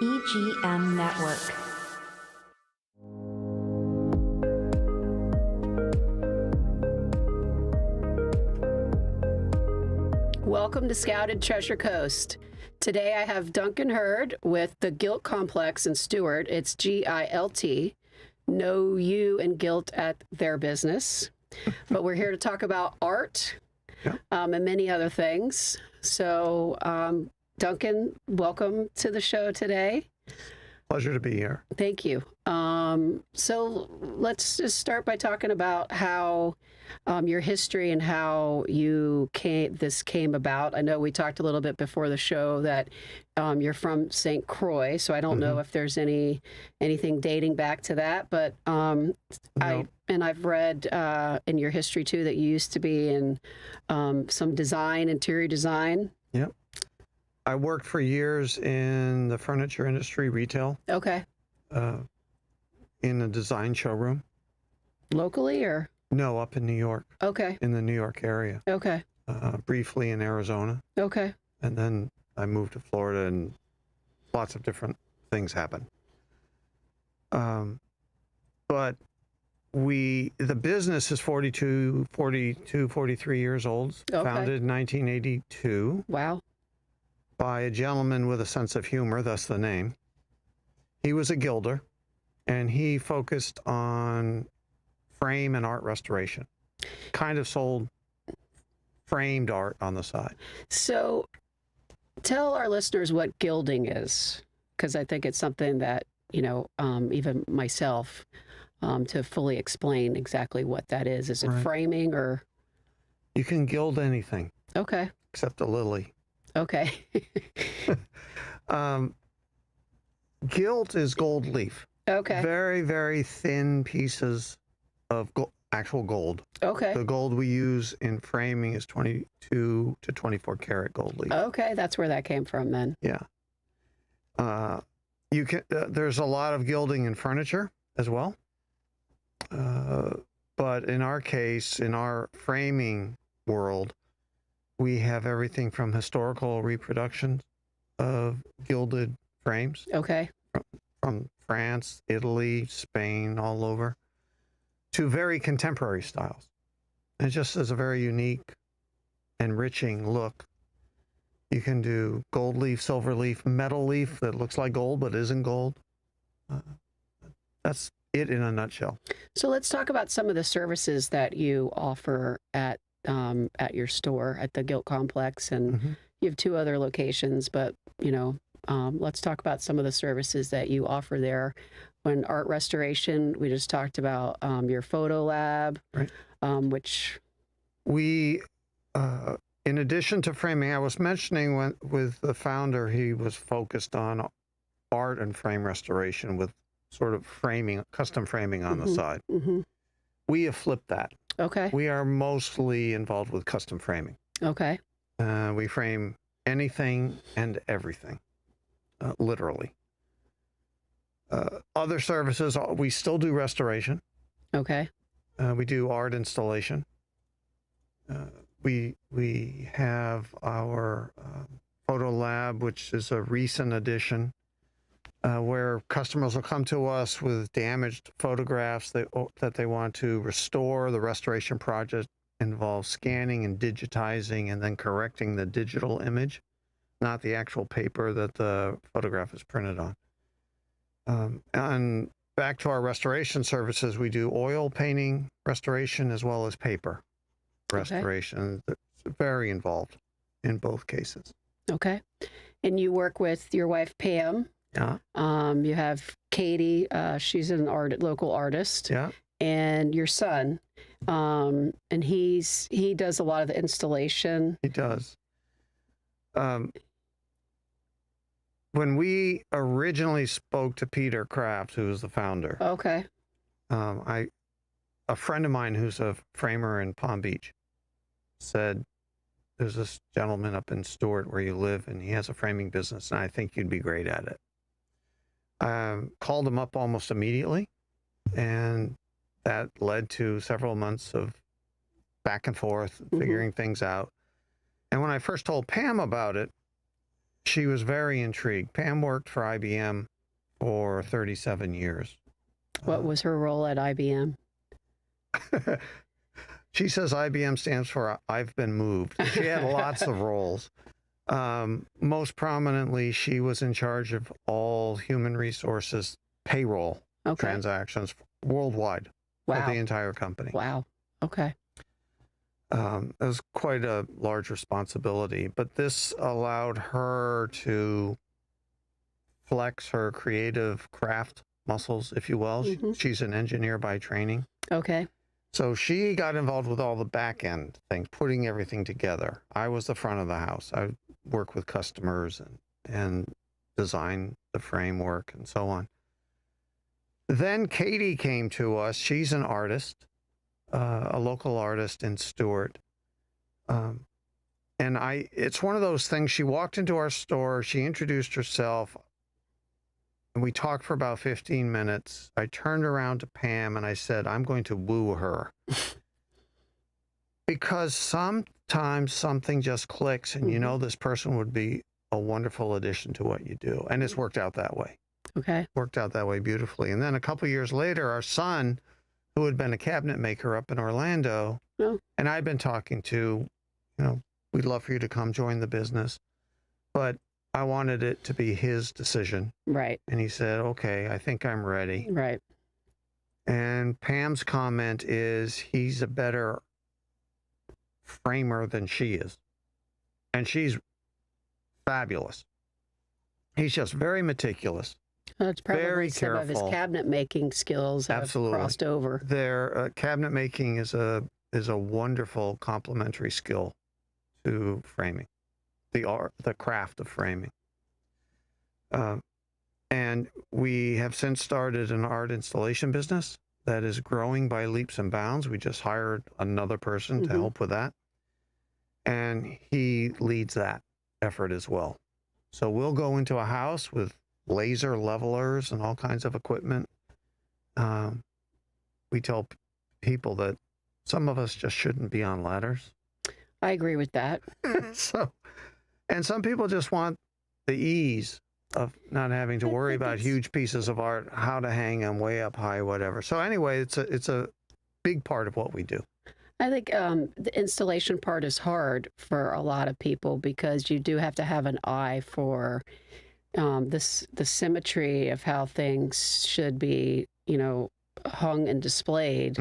EGM Network. Welcome to Scouted Treasure Coast. Today I have Duncan Herd with the Gilt Complex in Stewart. It's G-I-L-T. Know you and Gilt at their business. But we're here to talk about art and many other things. So, Duncan, welcome to the show today. Pleasure to be here. Thank you. So let's just start by talking about how your history and how this came about. I know we talked a little bit before the show that you're from St. Croix, so I don't know if there's anything dating back to that, but No. I've read in your history too that you used to be in some interior design. Yep. I worked for years in the furniture industry, retail, Okay. in a design showroom. Locally or? No, up in New York, Okay. in the New York area. Okay. Briefly in Arizona. Okay. And then I moved to Florida and lots of different things happened. But the business is 43 years old, Okay. founded in 1982. Wow. By a gentleman with a sense of humor, thus the name. He was a gilder, and he focused on frame and art restoration. Kind of sold framed art on the side. So tell our listeners what gilding is, because I think it's something that, even myself, to fully explain exactly what that is. Is it Right. framing or? You can gild anything Okay. except a lily. Okay. Gilt is gold leaf. Okay. Very, very thin pieces of actual gold. Okay. The gold we use in framing is 22 to 24 karat gold leaf. Okay. That's where that came from then. Yeah. There's a lot of gilding in furniture as well. But in our case, in our framing world, we have everything from historical reproductions of gilded frames Okay. from France, Italy, Spain, all over, to very contemporary styles. It just is a very unique, enriching look. You can do gold leaf, silver leaf, metal leaf that looks like gold but isn't gold. That's it in a nutshell. So let's talk about some of the services that you offer at your store at the Gilt Complex, and you have two other locations, but let's talk about some of the services that you offer there. When art restoration, we just talked about your photo lab, Right. Which We, in addition to framing, I was mentioning with the founder, he was focused on art and frame restoration with sort of custom framing on the side. We have flipped that. Okay. We are mostly involved with custom framing. Okay. We frame anything and everything, literally. Other services, we still do restoration. Okay. We do art installation. We have our photo lab, which is a recent addition, where customers will come to us with damaged photographs that they want to restore. The restoration project involves scanning and digitizing and then correcting the digital image, not the actual paper that the photograph is printed on. And back to our restoration services, we do oil painting restoration as well as paper restoration. It's very involved in both cases. Okay. And you work with your wife, Pam. Yeah. You have Katie. She's an local artist. Yeah. And your son. And he does a lot of the installation. He does. When we originally spoke to Peter Kraft, who was the founder, Okay. a friend of mine who's a framer in Palm Beach said, there's this gentleman up in Stewart where you live, and he has a framing business, and I think you'd be great at it. Called him up almost immediately, and that led to several months of back and forth, figuring things out. And when I first told Pam about it, she was very intrigued. Pam worked for IBM for 37 years. What was her role at IBM? She says IBM stands for I've been moved. She had lots of roles. Most prominently, she was in charge of all human resources payroll transactions worldwide for the entire company. Wow. Okay. It was quite a large responsibility, but this allowed her to flex her creative craft muscles, if you will. Mm-hmm. She's an engineer by training. Okay. So she got involved with all the back end things, putting everything together. I was the front of the house. I work with customers and design the framework and so on. Then Katie came to us. She's an artist, a local artist in Stewart. And it's one of those things. She walked into our store. She introduced herself. And we talked for about 15 minutes. I turned around to Pam and I said, I'm going to woo her. Because sometimes something just clicks and you know this person would be a wonderful addition to what you do. And it's worked out that way. Okay. Worked out that way beautifully. And then a couple years later, our son, who had been a cabinet maker up in Orlando, and I'd been talking to, we'd love for you to come join the business. But I wanted it to be his decision. Right. And he said, okay, I think I'm ready. Right. And Pam's comment is he's a better framer than she is. And she's fabulous. He's just very meticulous. That's probably very some careful. of his cabinet making skills have crossed over. Their cabinet making is a wonderful complementary skill to framing. The craft of framing. And we have since started an art installation business that is growing by leaps and bounds. We just hired another person to help with that. And he leads that effort as well. So we'll go into a house with laser levelers and all kinds of equipment. We tell people that some of us just shouldn't be on ladders. I agree with that. And some people just want the ease of not having to worry about huge pieces of art, how to hang them way up high, whatever. So anyway, it's a big part of what we do. I think the installation part is hard for a lot of people because you do have to have an eye for the symmetry of how things should be, hung and displayed,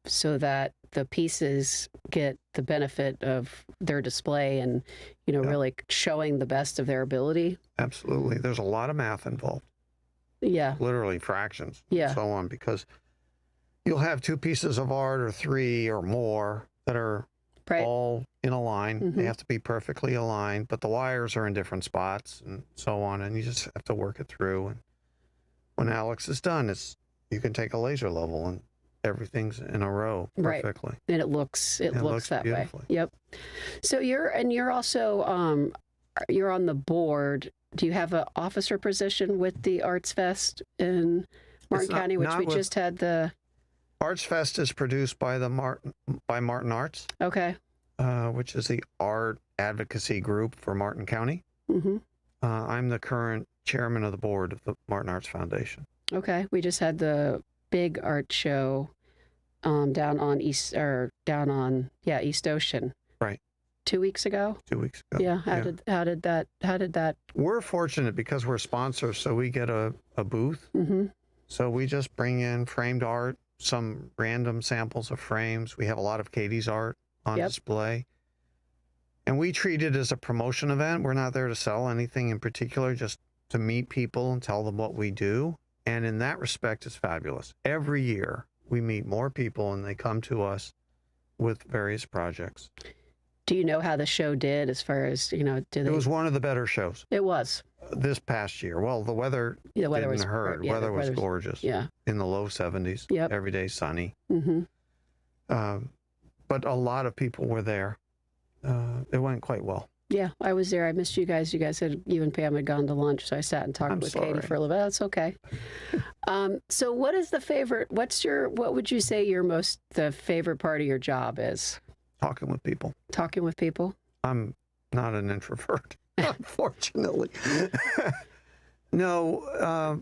so that the pieces get the benefit of their display and, really showing the best of their ability. Absolutely. There's a lot of math involved. Yeah. Literally fractions. Yeah. And so on, because you'll have two pieces of art or three or more that are all in a line. They have to be perfectly aligned, but the wires are in different spots and so on. And you just have to work it through. And when Alex is done, you can take a laser level and everything's in a row perfectly. Right. And it looks that way. Yep. So you're also you're on the board. Do you have an officer position with the Arts Fest in Martin County, which we just had the Arts Fest is produced by Martin Arts. Okay. Which is the art advocacy group for Martin County. I'm the current chairman of the board of the Martin Arts Foundation. Okay. We just had the big art show down on East Ocean. Right. 2 weeks ago. 2 weeks ago. Yeah. How did that? We're fortunate because we're sponsors, so we get a booth. So we just bring in framed art, some random samples of frames. We have a lot of Katie's art on display. And we treat it as a promotion event. We're not there to sell anything in particular, just to meet people and tell them what we do. And in that respect, it's fabulous. Every year, we meet more people and they come to us with various projects. Do you know how the show did as far as, It was one of the better shows. It was. This past year. Well, the weather didn't hurt. Yeah, weather was gorgeous. Yeah. In the low 70s. Yep. Every day sunny. But a lot of people were there. It went quite well. Yeah, I was there. I missed you guys. You guys said you and Pam had gone to lunch, so I sat and talked with Katie for a little bit. That's okay. So what is the favorite, what would you say the favorite part of your job is? Talking with people. Talking with people? I'm not an introvert. unfortunately. No,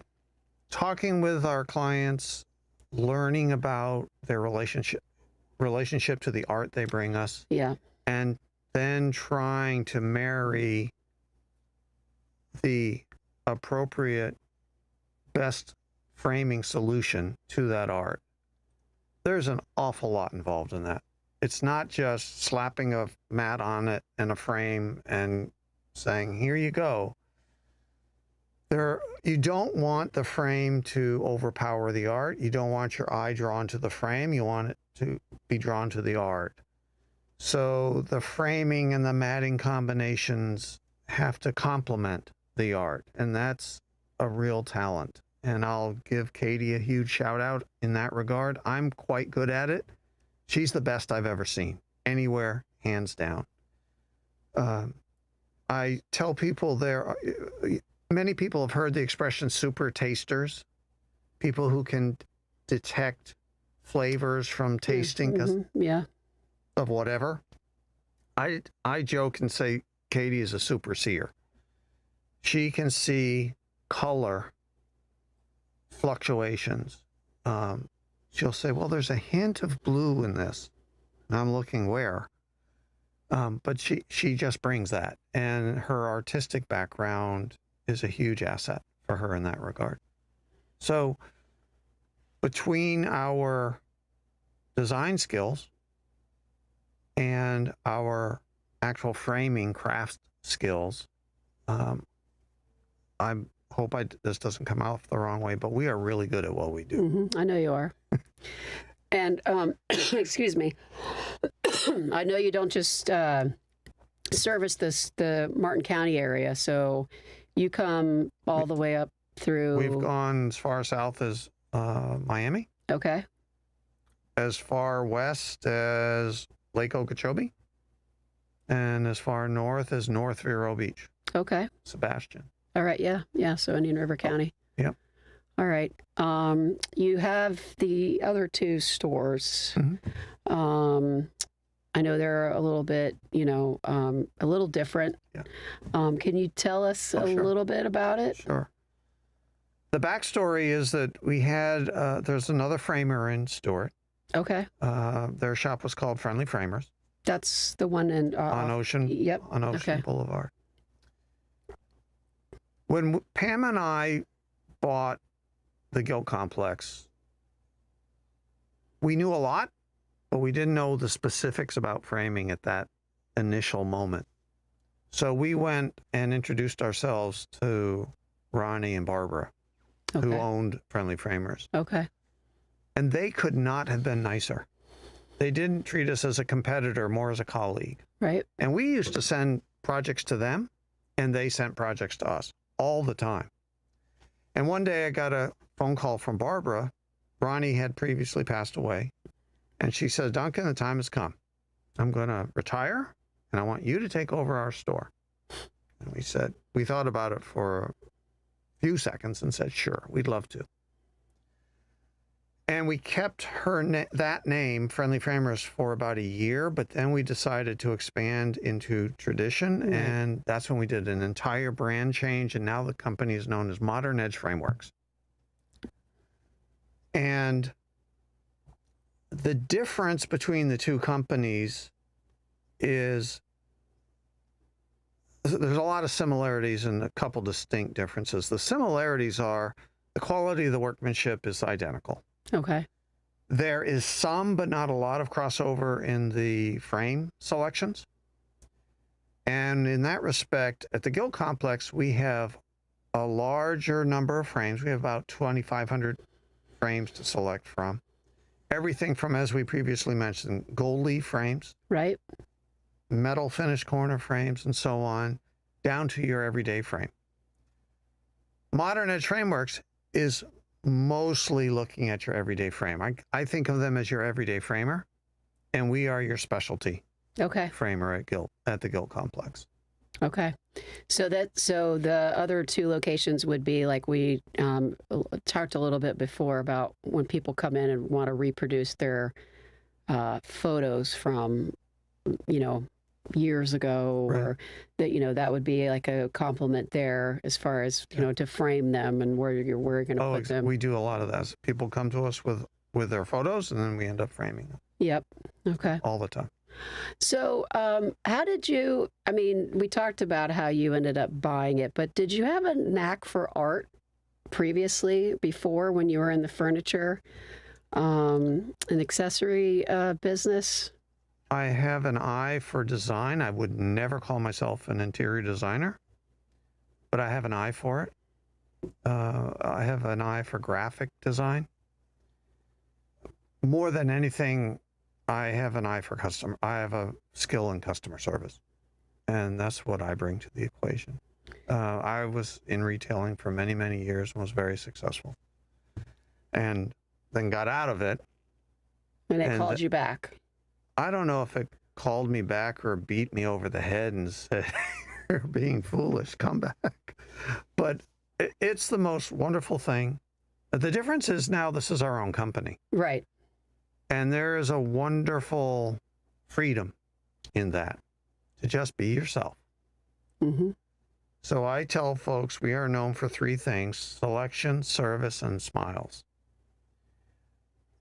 talking with our clients, learning about their relationship to the art they bring us, Yeah. and then trying to marry the appropriate best framing solution to that art. There's an awful lot involved in that. It's not just slapping a mat on it and a frame and saying, here you go. You don't want the frame to overpower the art. You don't want your eye drawn to the frame. You want it to be drawn to the art. So the framing and the matting combinations have to complement the art, and that's a real talent. And I'll give Katie a huge shout out in that regard. I'm quite good at it. She's the best I've ever seen anywhere, hands down. I tell people many people have heard the expression super tasters, people who can detect flavors from tasting Yeah. of whatever. I joke and say Katie is a super seer. She can see color fluctuations. She'll say, well, there's a hint of blue in this. And I'm looking where. But she just brings that. And her artistic background is a huge asset for her in that regard. So between our design skills and our actual framing craft skills, I hope this doesn't come out the wrong way, but we are really good at what we do. I know you are. And excuse me, I know you don't just service the Martin County area, so you come all the way up through. We've gone as far south as Miami. Okay. As far west as Lake Okeechobee, and as far north as North Vero Beach. Okay. Sebastian. All right. Yeah. So Indian River County. Yep. All right. You have the other two stores. I know they're a little bit, a little different. Yeah. Can you tell us a Sure. little bit about it? Sure. The backstory is that we had, there's another framer in Stewart. Okay. Their shop was called Friendly Framers. That's the one in on Ocean. Yep. On Ocean Boulevard. When Pam and I bought the Gilt Complex, we knew a lot, but we didn't know the specifics about framing at that initial moment. So we went and introduced ourselves to Ronnie and Barbara, who owned Friendly Framers. Okay. And they could not have been nicer. They didn't treat us as a competitor, more as a colleague. Right. And we used to send projects to them, and they sent projects to us all the time. And one day I got a phone call from Barbara. Ronnie had previously passed away. And she says, Duncan, the time has come. I'm going to retire, and I want you to take over our store. And we thought about it for a few seconds and said, sure, we'd love to. And we kept that name, Friendly Framers, for about a year, but then we decided to expand into Tradition, and that's when we did an entire brand change, and now the company is known as Modern Edge Frameworks. And the difference between the two companies is there's a lot of similarities and a couple distinct differences. The similarities are the quality of the workmanship is identical. Okay. There is some, but not a lot of crossover in the frame selections. And in that respect, at the Gilt Complex, we have a larger number of frames. We have about 2,500 frames to select from. Everything from, as we previously mentioned, gold leaf frames, Right. metal finish corner frames, and so on, down to your everyday frame. Modern Edge Frameworks is mostly looking at your everyday frame. I think of them as your everyday framer, and we are your specialty framer at the Gilt Complex. Okay. So the other two locations would be like we talked a little bit before about when people come in and want to reproduce their photos from, years ago, Right. or that, that would be like a compliment there as far as, to frame them and where you're going to put them. We do a lot of that. People come to us with their photos, and then we end up framing them Yep. Okay. all the time. So, how did you, we talked about how you ended up buying it, but did you have a knack for art previously, before, when you were in the furniture and accessory business? I have an eye for design. I would never call myself an interior designer, but I have an eye for it. I have an eye for graphic design. More than anything, I have an eye for customer. I have a skill in customer service, and that's what I bring to the equation. I was in retailing for many, many years and was very successful, and then got out of it. And it called you back. I don't know if it called me back or beat me over the head and said, "You're being foolish, come back." But it's the most wonderful thing. The difference is now this is our own company. Right. And there is a wonderful freedom in that, to just be yourself. Mm-hmm. So I tell folks we are known for three things: selection, service, and smiles.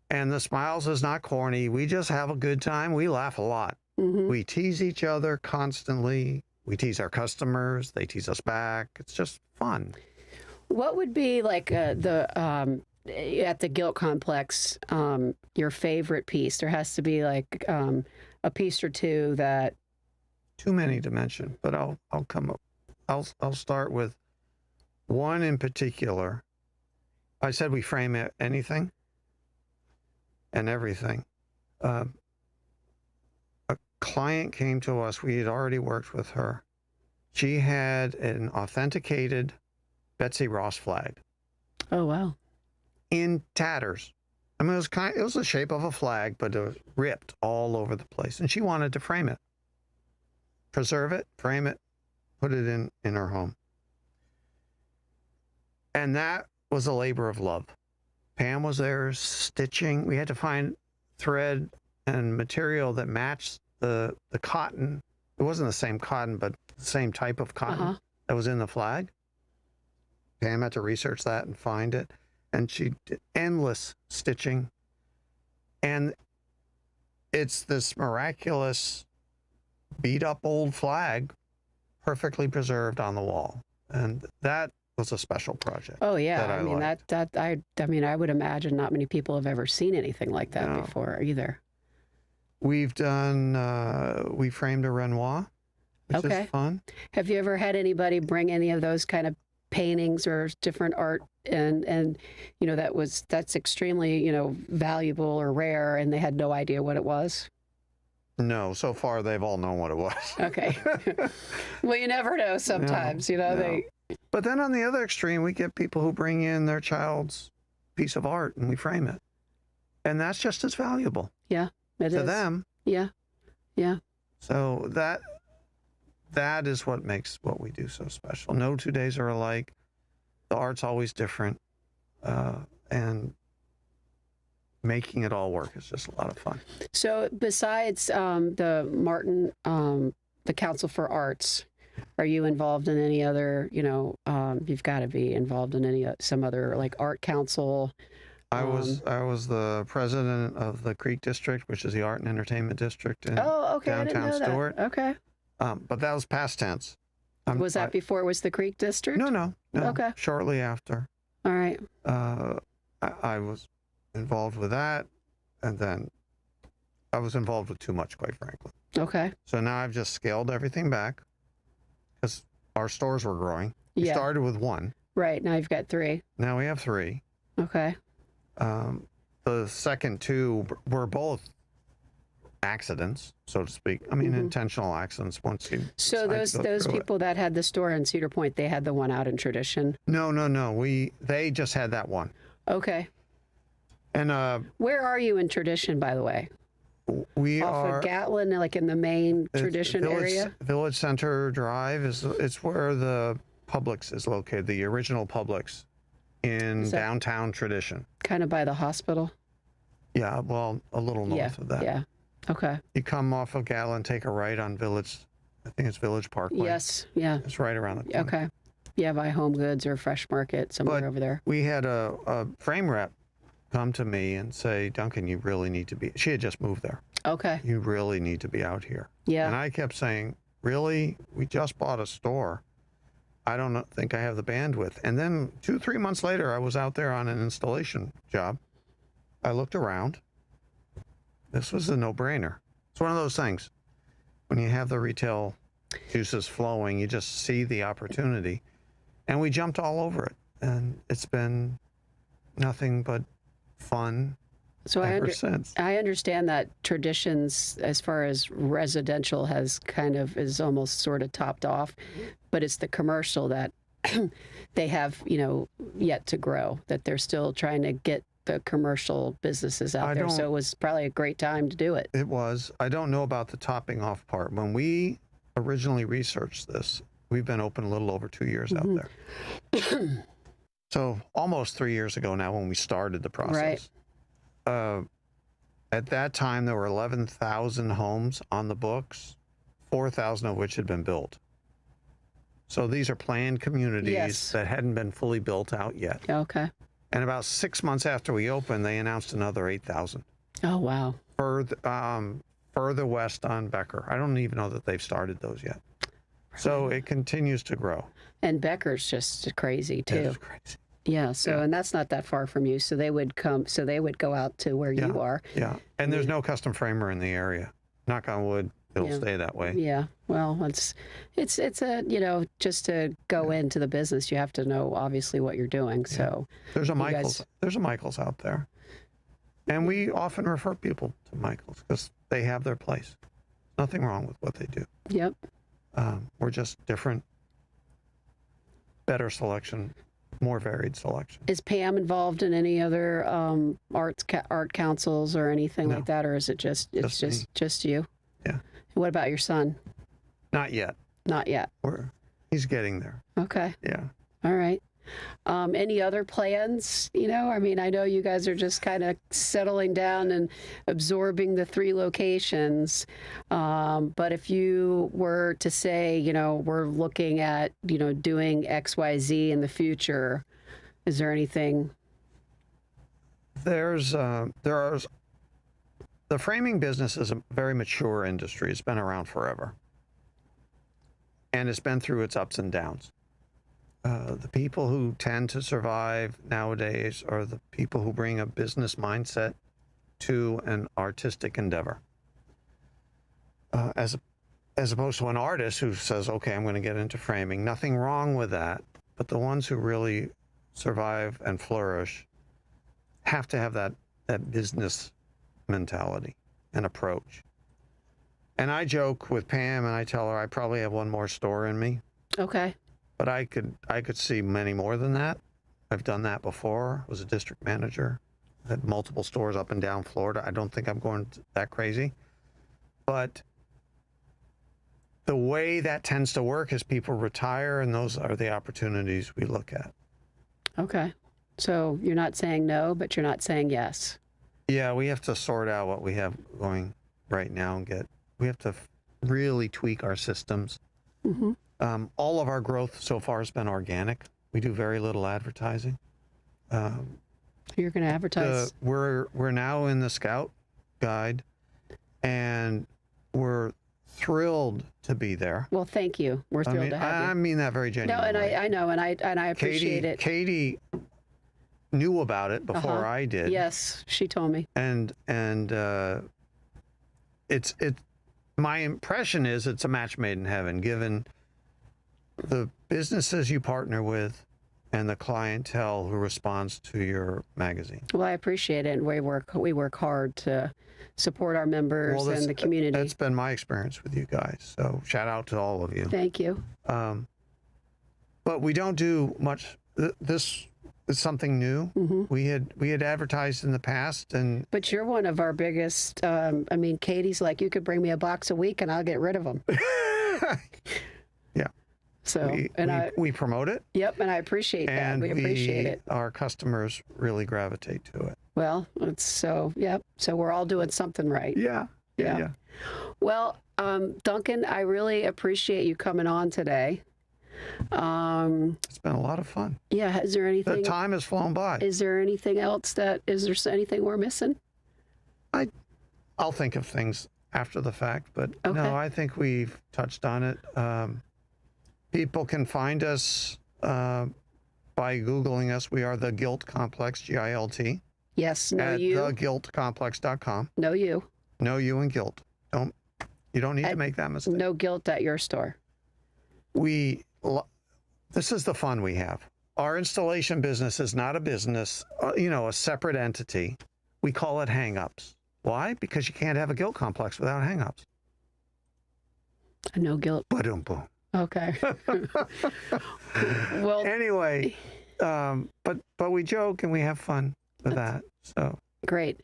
And the smiles is not corny. We just have a good time. We laugh a lot. Mm-hmm. We tease each other constantly. We tease our customers. They tease us back. It's just fun. What would be like at the Gilt Complex, your favorite piece? There has to be like a piece or two that. Too many to mention, but I'll come up. I'll start with one in particular. I said we frame anything and everything. A client came to us. We had already worked with her. She had an authenticated Betsy Ross flag. Oh, wow. In tatters. It was the shape of a flag, but it was ripped all over the place. And she wanted to frame it, preserve it, frame it, put it in her home. And that was a labor of love. Pam was there stitching. We had to find thread and material that matched the cotton. It wasn't the same cotton, but the same type of cotton that was in the flag. Pam had to research that and find it. And she did endless stitching. And it's this miraculous beat up old flag, perfectly preserved on the wall. And that was a special project. Oh yeah. I I would imagine not many people have ever seen anything like that before either. We've done, we framed a Renoir, which is fun. Have you ever had anybody bring any of those kind of paintings or different art and that's extremely, valuable or rare, and they had no idea what it was? No, so far they've all known what it was. Okay. Well, you never know sometimes, No. But then on the other extreme, we get people who bring in their child's piece of art and we frame it. And that's just as valuable. Yeah, it is. To them. Yeah. Yeah. So that is what makes what we do so special. No 2 days are alike. The art's always different. And making it all work is just a lot of fun. So besides the Martin, the Council for Arts, are you involved in any other, you've got to be involved in some other like art council? I was the president of the Creek District, which is the art and entertainment district in downtown I didn't know Stewart. That. Okay. But that was past tense. Was that before it was the Creek District? No. Okay. Shortly after. All right. I was involved with that, and then I was involved with too much, quite frankly. Okay. So now I've just scaled everything back because our stores were growing. We started with one. Right. Now you've got three. Now we have three. Okay. The second two were both accidents, so to speak. I mean, intentional accidents. Once you so those people that had the store in Cedar Point, they had the one out in Tradition. No. They just had that one. Okay. And where are you in Tradition, by the way? We off are of Gatlin, like in the main Tradition area. Village Center Drive it's where the Publix is located. The original Publix in downtown Tradition. Kind of by the hospital. Yeah, well, a little north of that. Yeah. Okay. You come off of Gala and take a right on Village, I think it's Village Parkway. Yes. Yeah. It's right around the corner. Okay. Yeah, by Home Goods or Fresh Market, somewhere over there. We had a frame rep come to me and say, Duncan, you really need to be, she had just moved there. Okay. You really need to be out here. Yeah. And I kept saying, really? We just bought a store. I don't think I have the bandwidth. And then 2-3 months later, I was out there on an installation job. I looked around. This was a no-brainer. It's one of those things. When you have the retail juices flowing, you just see the opportunity. And we jumped all over it. And it's been nothing but fun So ever since. I understand that traditions, as far as residential, is almost sort of topped off, but it's the commercial that they have, yet to grow, that they're still trying to get the commercial businesses out there. So it was probably a great time to do it. It was. I don't know about the topping off part. When we originally researched this, we've been open a little over 2 years out there. So almost 3 years ago now when we started the process. Right. At that time, there were 11,000 homes on the books, 4,000 of which had been built. So these are planned communities that hadn't been fully built out yet. Okay. And about 6 months after we opened, they announced another 8,000. Oh, wow. Further west on Becker. I don't even know that they've started those yet. So it continues to grow. And Becker's just crazy, too. It's crazy. Yeah, and that's not that far from you. So they would go out to where you are. Yeah, and there's no custom framer in the area. Knock on wood, it'll stay that way. Yeah, well, it's a, just to go into the business, you have to know obviously what you're doing. Yeah. So there's a Michael's out there. And we often refer people to Michael's because they have their place. Nothing wrong with what they do. Yep. We're just different, better selection, more varied selection. Is Pam involved in any other art councils or anything like that, or is it just you? Yeah. And what about your son? Not yet. Not yet. He's getting there. Okay. Yeah. All right. Any other plans? I mean, I know you guys are just kind of settling down and absorbing the 3 locations. But if you were to say, we're looking at, doing XYZ in the future, is there anything? The framing business is a very mature industry. It's been around forever. And it's been through its ups and downs. The people who tend to survive nowadays are the people who bring a business mindset to an artistic endeavor. As opposed to an artist who says, okay, I'm going to get into framing. Nothing wrong with that. But the ones who really survive and flourish have to have that business mentality and approach. And I joke with Pam and I tell her I probably have one more store in me. Okay. But I could see many more than that. I've done that before. I was a district manager. I had multiple stores up and down Florida. I don't think I'm going that crazy. But the way that tends to work is people retire, and those are the opportunities we look at. Okay. So you're not saying no, but you're not saying yes. Yeah, we have to sort out what we have going right now and we have to really tweak our systems. Mm-hmm. All of our growth so far has been organic. We do very little advertising. You're going to advertise? We're now in the Scout Guide, and we're thrilled to be there. Well, thank you. We're thrilled to have you. I mean that very genuinely. No, and I know, and I appreciate it. Katie knew about it before I did. Yes, she told me. And it's my impression is it's a match made in heaven, given the businesses you partner with and the clientele who responds to your magazine. Well, I appreciate it, and we work hard to support our members and the community. That's been my experience with you guys. So shout out to all of you. Thank you. But we don't do much. This is something new. Mm-hmm. We had advertised in the past, but you're one of our biggest. Katie's like, you could bring me a box a week and I'll get rid of them. Yeah. So we promote it. Yep, and I appreciate that. We appreciate it. Our customers really gravitate to it. Well, So we're all doing something right. Yeah. Yeah. Well, Duncan, I really appreciate you coming on today. It's been a lot of fun. Yeah. Is there anything? The time has flown by. Is there anything else is there anything we're missing? I'll think of things after the fact, but Okay. no, I think we've touched on it. People can find us by Googling us. We are the Gilt Complex, Gilt, Yes. No at you. thegiltcomplex.com. No you. No you and Gilt. You don't need to make that mistake. No guilt at your store. This is the fun we have. Our installation business is not a business, a separate entity. We call it hang-ups. Why? Because you can't have a Gilt Complex without hang-ups. No guilt. Ba-dum boom. Okay. Well, Anyway, but we joke and we have fun with that. So great.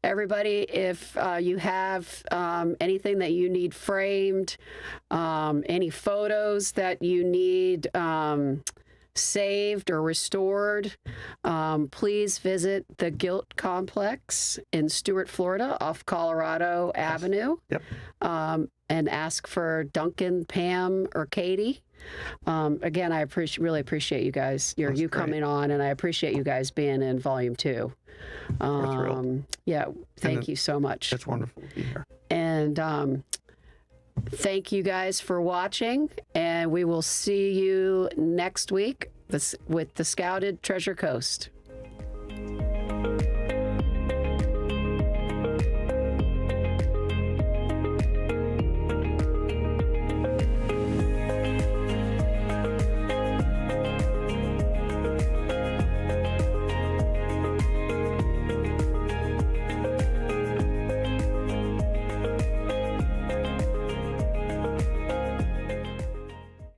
Everybody, if you have anything that you need framed, any photos that you need saved or restored, please visit the Gilt Complex in Stuart, Florida, off Colorado Avenue. Yep. And ask for Duncan, Pam, or Katie. Again, I really appreciate you guys, you Great. coming on, and I appreciate you guys being in Volume 2. We're thrilled. Yeah, thank you so much. It's wonderful to be here. And thank you guys for watching, and we will see you next week with the Scouted Treasure Coast.